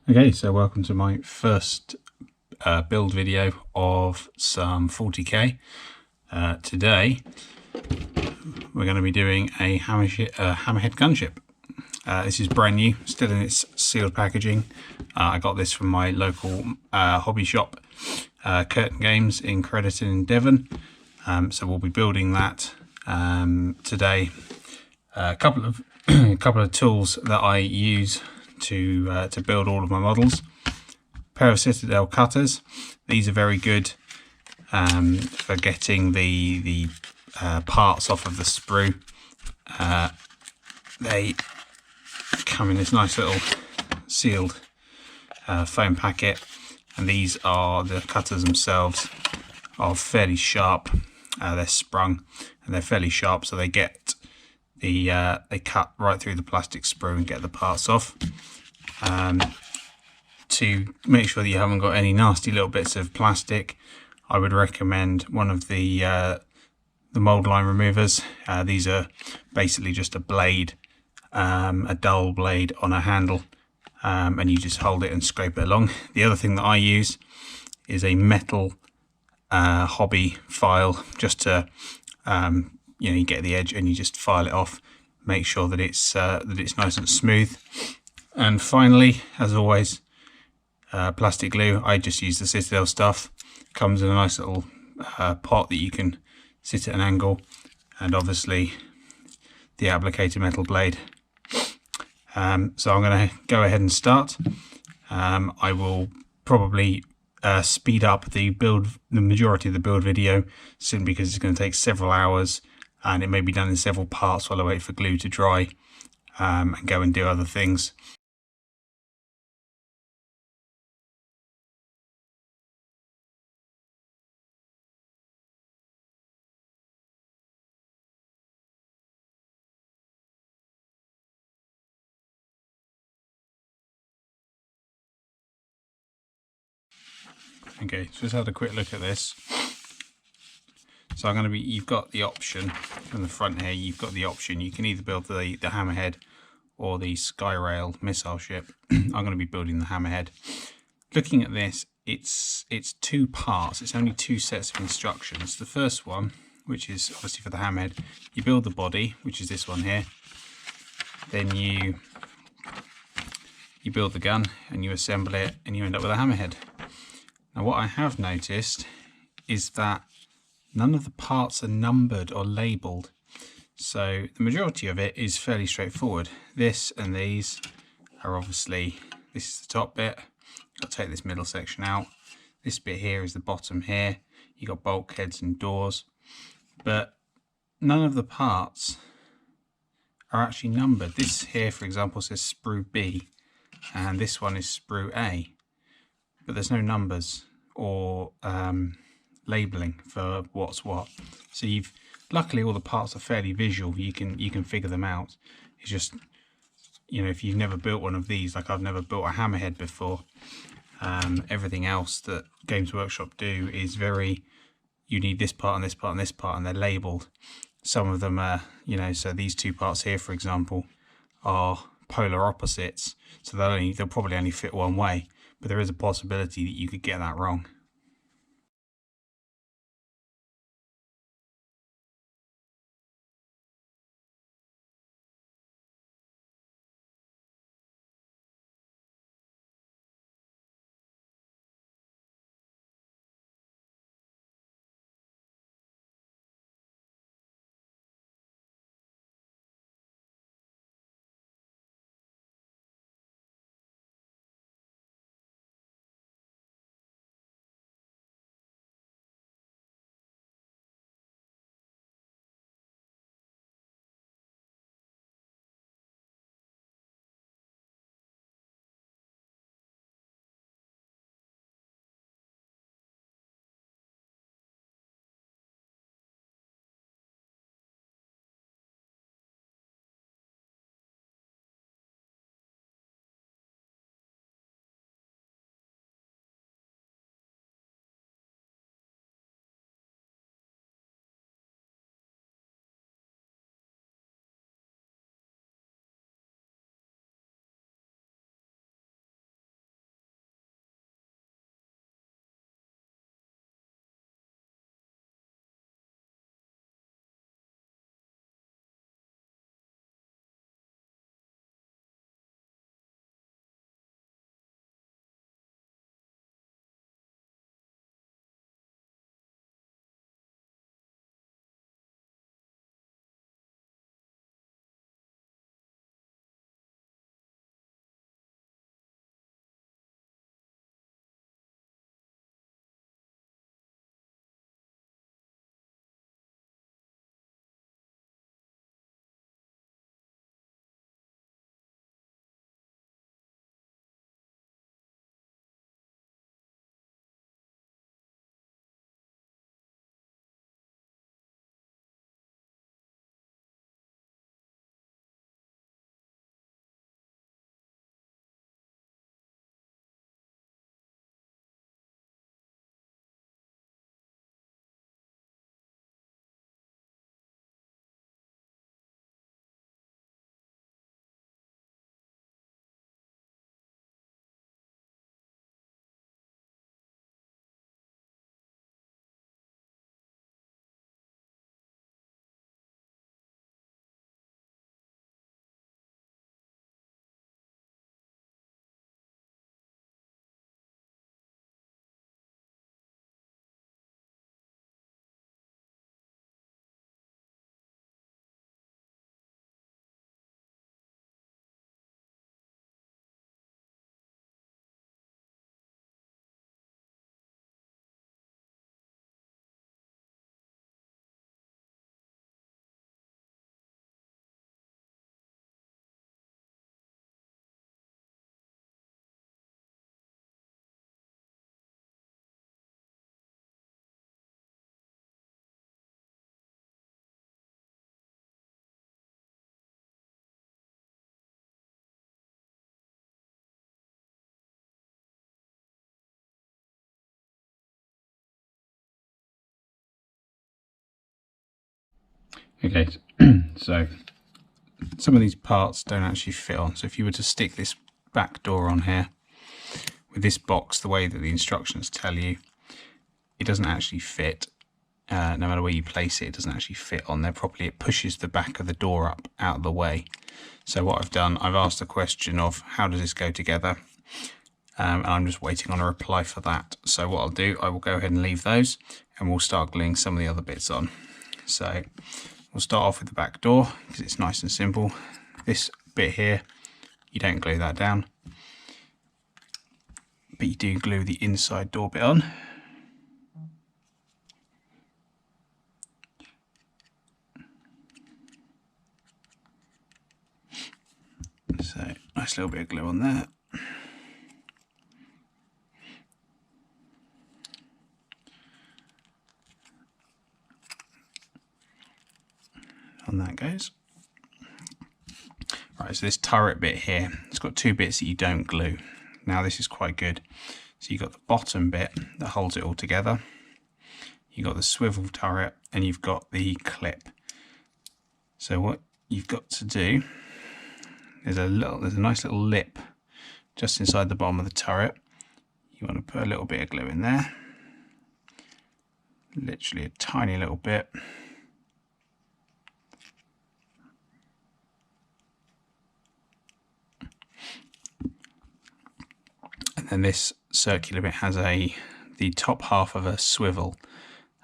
Okay, so welcome to my first build video of some 40k. Today we're going to be doing a Hammerhead Gunship. This is brand new, still in its sealed packaging. I got this from my local hobby shop, Curtain Games in Crediton in Devon. So we'll be building that today. A couple of tools that I use to build all of my models. A pair of Citadel cutters. These are very good for getting the parts off of the sprue. They come in this nice little sealed foam packet, and these are the cutters themselves. Are fairly sharp. They're sprung and they're fairly sharp, so they get they cut right through the plastic sprue and get the parts off. To make sure that you haven't got any nasty little bits of plastic, I would recommend one of the mold line removers. These are basically just a blade, a dull blade on a handle, and you just hold it and scrape it along. The other thing that I use is a metal hobby file, just to you get the edge and you just file it off, make sure that it's nice and smooth. And finally, as always, plastic glue. I just use the Citadel stuff. Comes in a nice little pot that you can sit at an angle, and obviously the applicator metal blade. So I'm going to go ahead and start. I will probably speed up the majority of the build video, simply because it's going to take several hours and it may be done in several parts while I wait for glue to dry and go and do other things. Okay, so just had a quick look at this. So you've got the option from the front here. You've got the option. You can either build the Hammerhead or the Skyrail missile ship. I'm going to be building the Hammerhead. Looking at this, it's two parts. It's only two sets of instructions. The first one, which is obviously for the Hammerhead, you build the body, which is this one here. Then you build the gun and you assemble it, and you end up with a Hammerhead. Now, what I have noticed is that none of the parts are numbered or labelled. So the majority of it is fairly straightforward. This and these are obviously, this is the top bit. I'll take this middle section out. This bit here is the bottom here. You got bulkheads and doors, but none of the parts are actually numbered. This here, for example, says sprue B, and this one is sprue A, but there's no numbers or labeling for what's what. So luckily all the parts are fairly visual. You can figure them out. It's just, if you've never built one of these, like I've never built a Hammerhead before, everything else that Games Workshop do is you need this part and this part and this part, and they're labeled. Some of them are, so these two parts here, for example, are polar opposites, so they'll probably only fit one way, but there is a possibility that you could get that wrong. Okay, so some of these parts don't actually fit on. So if you were to stick this back door on here with this box, the way that the instructions tell you, it doesn't actually fit. No matter where you place it, it doesn't actually fit on there properly. It pushes the back of the door up out of the way. So what I've done, I've asked the question of how does this go together? And I'm just waiting on a reply for that. So what I'll do, I will go ahead and leave those and we'll start gluing some of the other bits on. So we'll start off with the back door because it's nice and simple. This bit here, you don't glue that down, but you do glue the inside door bit on. So nice little bit of glue on there. On that goes. Right, so this turret bit here, it's got two bits that you don't glue. Now this is quite good. So you've got the bottom bit that holds it all together. You've got the swivel turret and you've got the clip. So what you've got to do, there's a nice little lip just inside the bottom of the turret. You want to put a little bit of glue in there. Literally a tiny little bit. And then this circular bit has the top half of a swivel,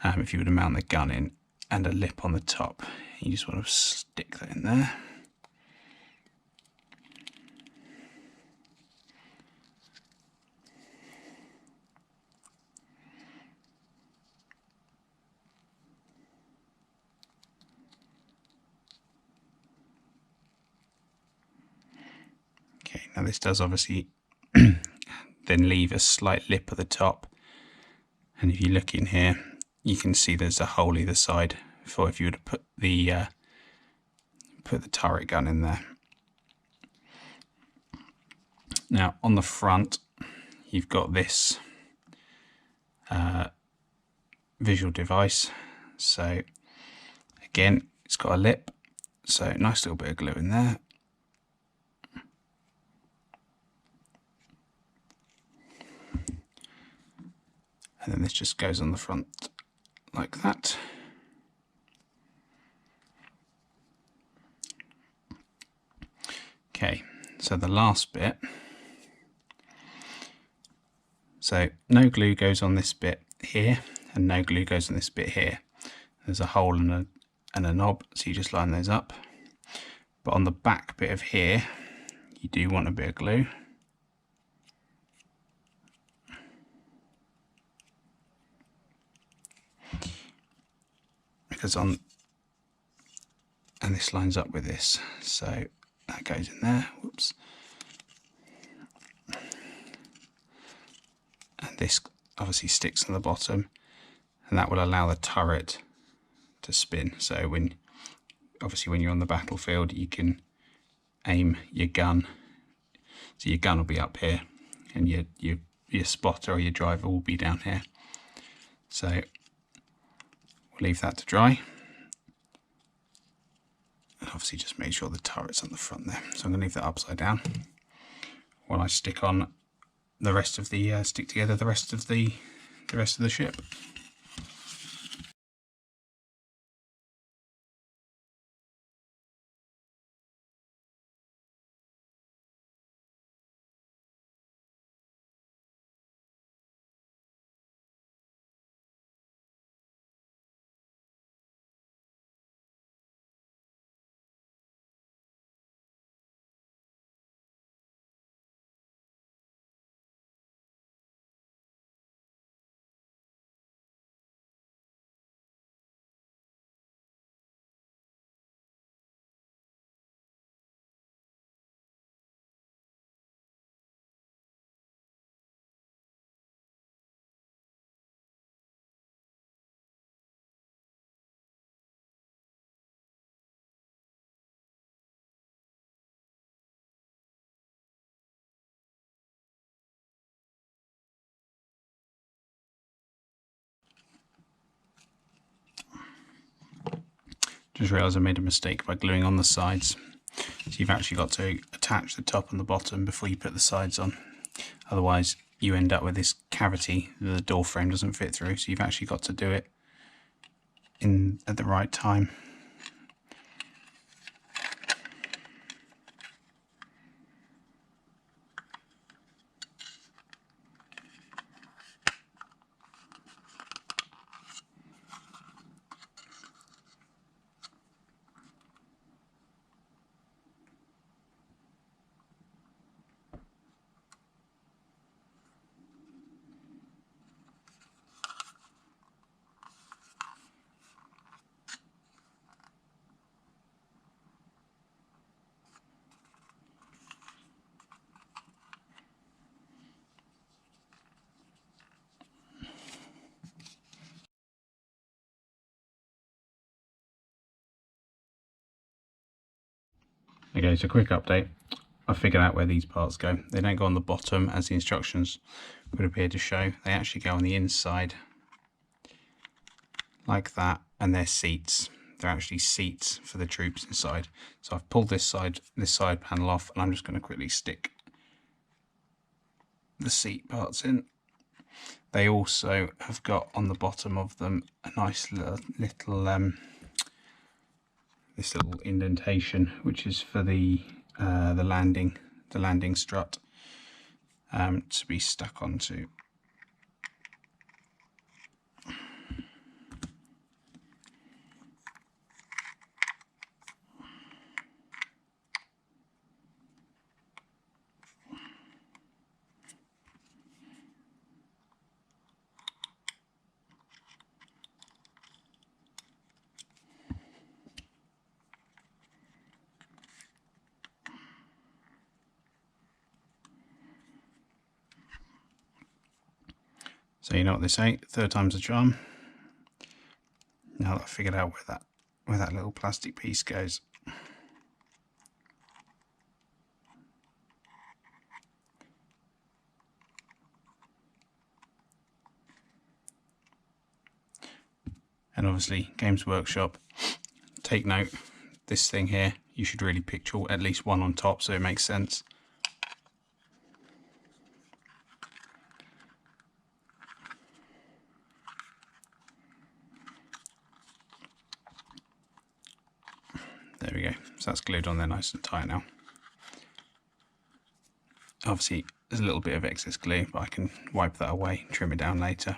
if you were to mount the gun in, and a lip on the top. You just want to stick that in there. Okay, now this does obviously then leave a slight lip at the top, and if you look in here you can see there's a hole either side for if you were to put the turret gun in there. Now on the front you've got this visual device, so again it's got a lip, so nice little bit of glue in there. And then this just goes on the front like that. Okay, so the last bit. So no glue goes on this bit here and no glue goes on this bit here. There's a hole and a knob, so you just line those up. But on the back bit of here, you do want a bit of glue. And this lines up with this, so that goes in there. Whoops. And this obviously sticks on the bottom, and that will allow the turret to spin. So when you're on the battlefield, you can aim your gun. So your gun will be up here, and your spotter or your driver will be down here. So we'll leave that to dry. And obviously just make sure the turret's on the front there. So I'm going to leave that upside down while I stick on the rest of the stick together the rest of the ship. Just realised I made a mistake by gluing on the sides. So you've actually got to attach the top and the bottom before you put the sides on. Otherwise you end up with this cavity that the door frame doesn't fit through. So you've actually got to do it at the right time. Okay, so quick update. I figured out where these parts go. They don't go on the bottom as the instructions would appear to show. They actually go on the inside like that, and they're seats. They're actually seats for the troops inside. So I've pulled this side panel off, and I'm just going to quickly stick the seat parts in. They also have got on the bottom of them a nice little this little indentation, which is for the landing strut to be stuck onto. So you know what they say, third time's a charm. Now that I've figured out where that little plastic piece goes. And obviously, Games Workshop, take note, this thing here, you should really picture at least one on top so it makes sense. There we go, so that's glued on there nice and tight now. Obviously there's a little bit of excess glue, but I can wipe that away, trim it down later,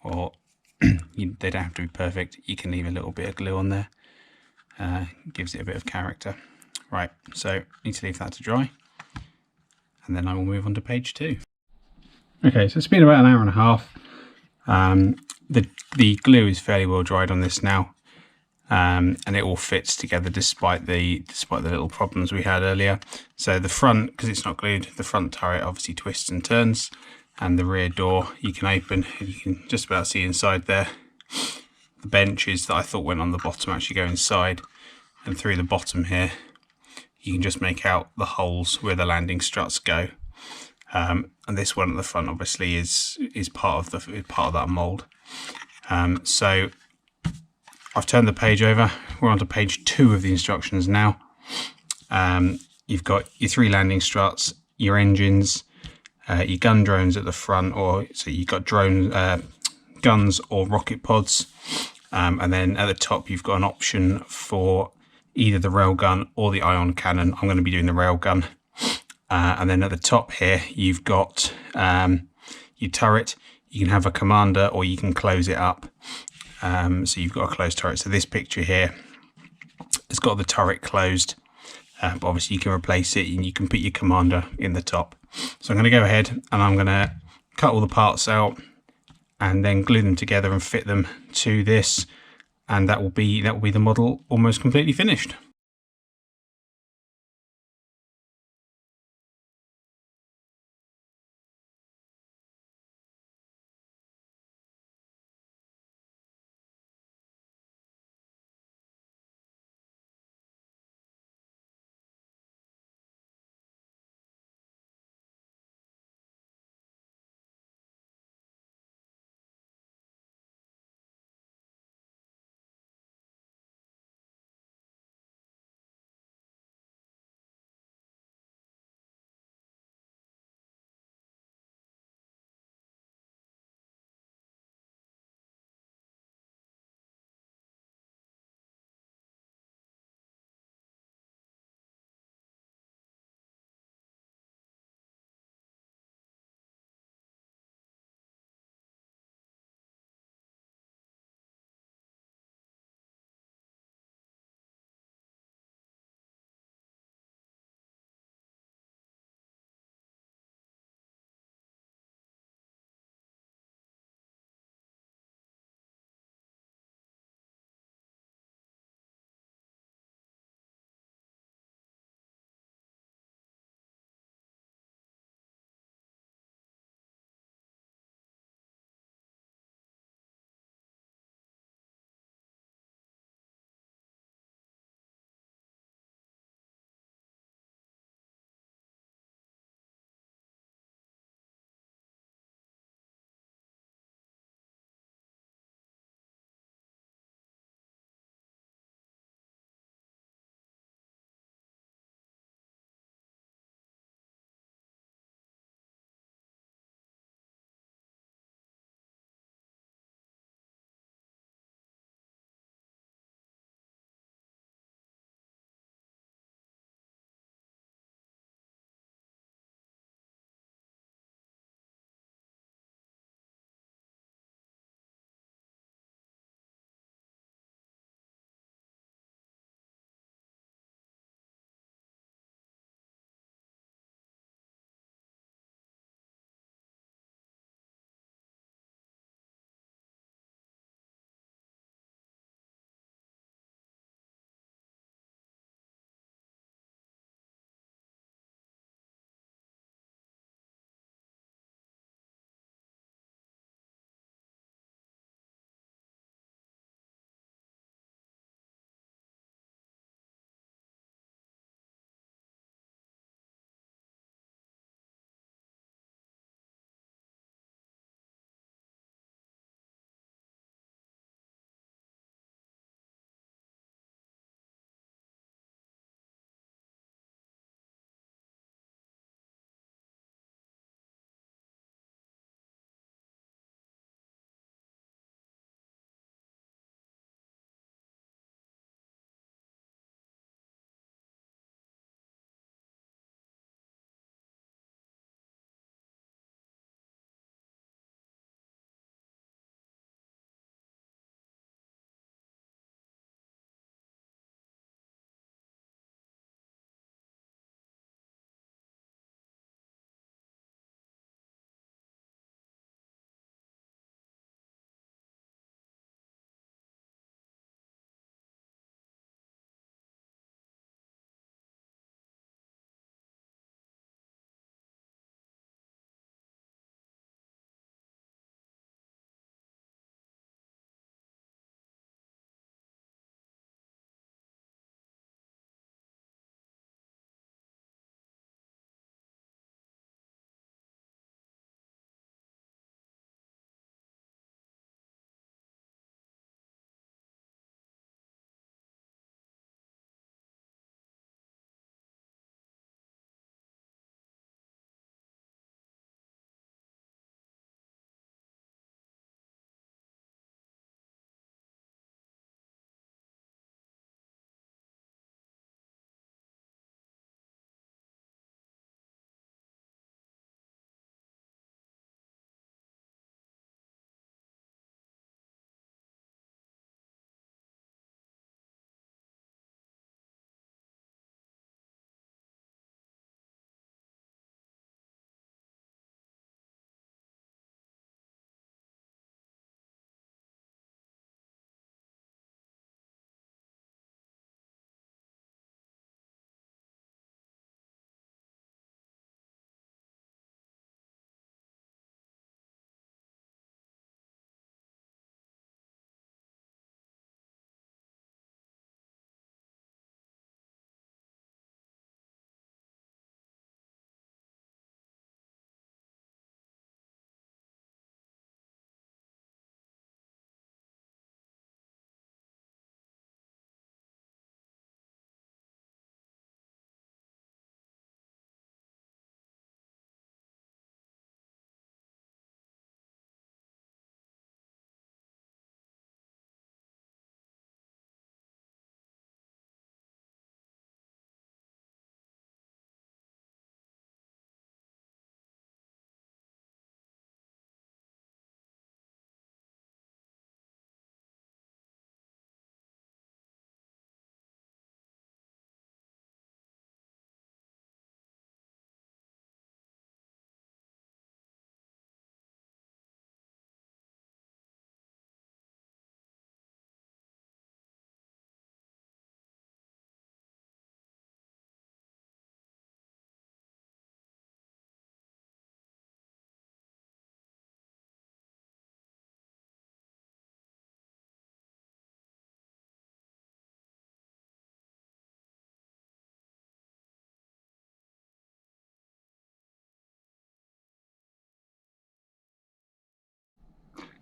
or they don't have to be perfect, you can leave a little bit of glue on there, gives it a bit of character. Right, so need to leave that to dry, and then I will move on to page 2. Okay, so it's been about an hour and a half. The glue is fairly well dried on this now. And it all fits together despite the little problems we had earlier. So the front, because it's not glued, the front turret obviously twists and turns, and the rear door you can open, and you can just about see inside there. The benches that I thought went on the bottom actually go inside, and through the bottom here you can just make out the holes where the landing struts go. And this one at the front obviously is part of that mould. So I've turned the page over. We're on to page 2 of the instructions now. You've got your 3 landing struts, your engines, your gun drones at the front, so you've got drone guns or rocket pods, and then at the top you've got an option for either the railgun or the ion cannon. I'm going to be doing the railgun. And then at the top here you've got your turret. You can have a commander or you can close it up. So you've got a closed turret. So this picture here has got the turret closed, but obviously you can replace it and you can put your commander in the top. So I'm going to go ahead and I'm going to cut all the parts out and then glue them together and fit them to this, and that will be the model almost completely finished.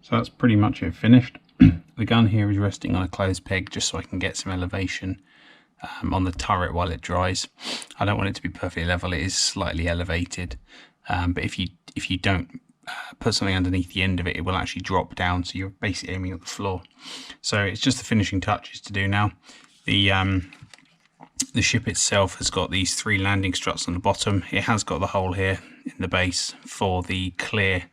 So that's pretty much it finished. The gun here is resting on a closed peg just so I can get some elevation on the turret while it dries. I don't want it to be perfectly level, it is slightly elevated, but if you don't put something underneath the end of it, it will actually drop down, so you're basically aiming at the floor. So it's just the finishing touches to do now. The ship itself has got these 3 landing struts on the bottom. It has got the hole here in the base for the clear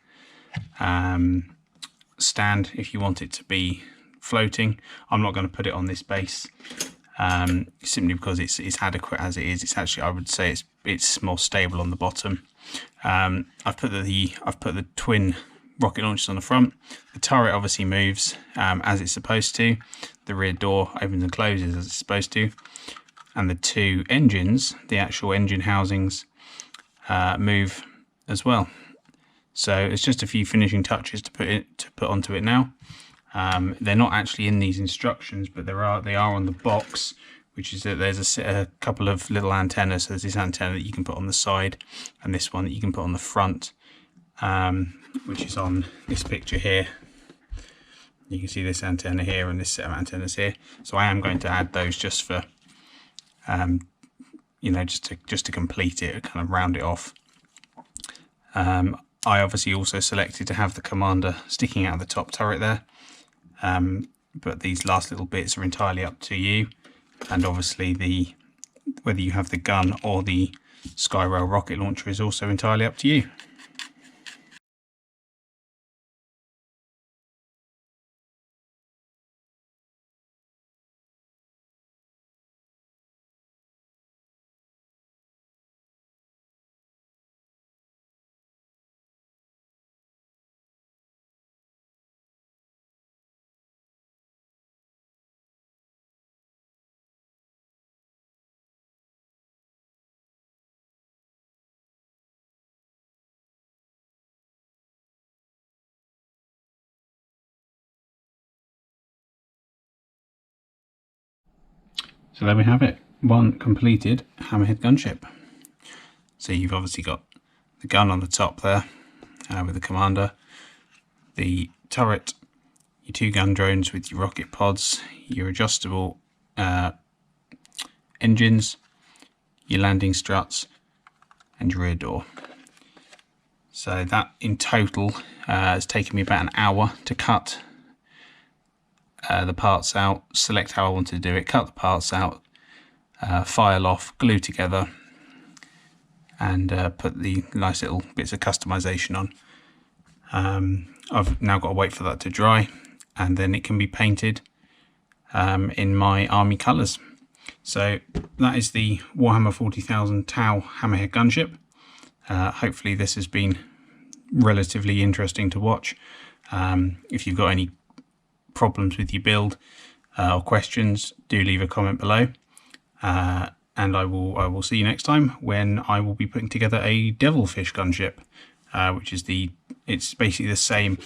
stand if you want it to be floating. I'm not going to put it on this base simply because it's adequate as it is. It's actually, I would say it's more stable on the bottom. I've put the twin rocket launchers on the front. The turret obviously moves as it's supposed to. The rear door opens and closes as it's supposed to. And the 2 engines, the actual engine housings, move as well. So it's just a few finishing touches to put onto it now. They're not actually in these instructions, but they are on the box, which is that there's a couple of little antennas. So there's this antenna that you can put on the side, and this one that you can put on the front, which is on this picture here. You can see this antenna here and this set of antennas here. So I am going to add those just for, you know, just to complete it, kind of round it off. I obviously also selected to have the commander sticking out of the top turret there, but these last little bits are entirely up to you, and obviously whether you have the gun or the Skyrail rocket launcher is also entirely up to you. So there we have it, one completed Hammerhead gunship. So you've obviously got the gun on the top there with the commander, the turret, your 2 gun drones with your rocket pods, your adjustable engines, your landing struts, and your rear door. So that in total has taken me about an hour to cut the parts out, select how I wanted to do it, cut the parts out, file off, glue together, and put the nice little bits of customization on. I've now got to wait for that to dry, and then it can be painted in my army colours. So that is the Warhammer 40,000 Tau Hammerhead gunship. Hopefully this has been relatively interesting to watch. If you've got any problems with your build or questions, do leave a comment below, and I will see you next time when I will be putting together a Devilfish gunship, which is it's basically the same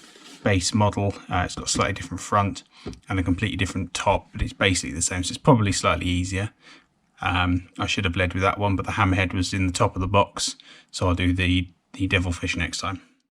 base model. It's got a slightly different front and a completely different top, but it's basically the same, so it's probably slightly easier. I should have led with that one, but the hammerhead was in the top of the box, so I'll do the Devilfish next time.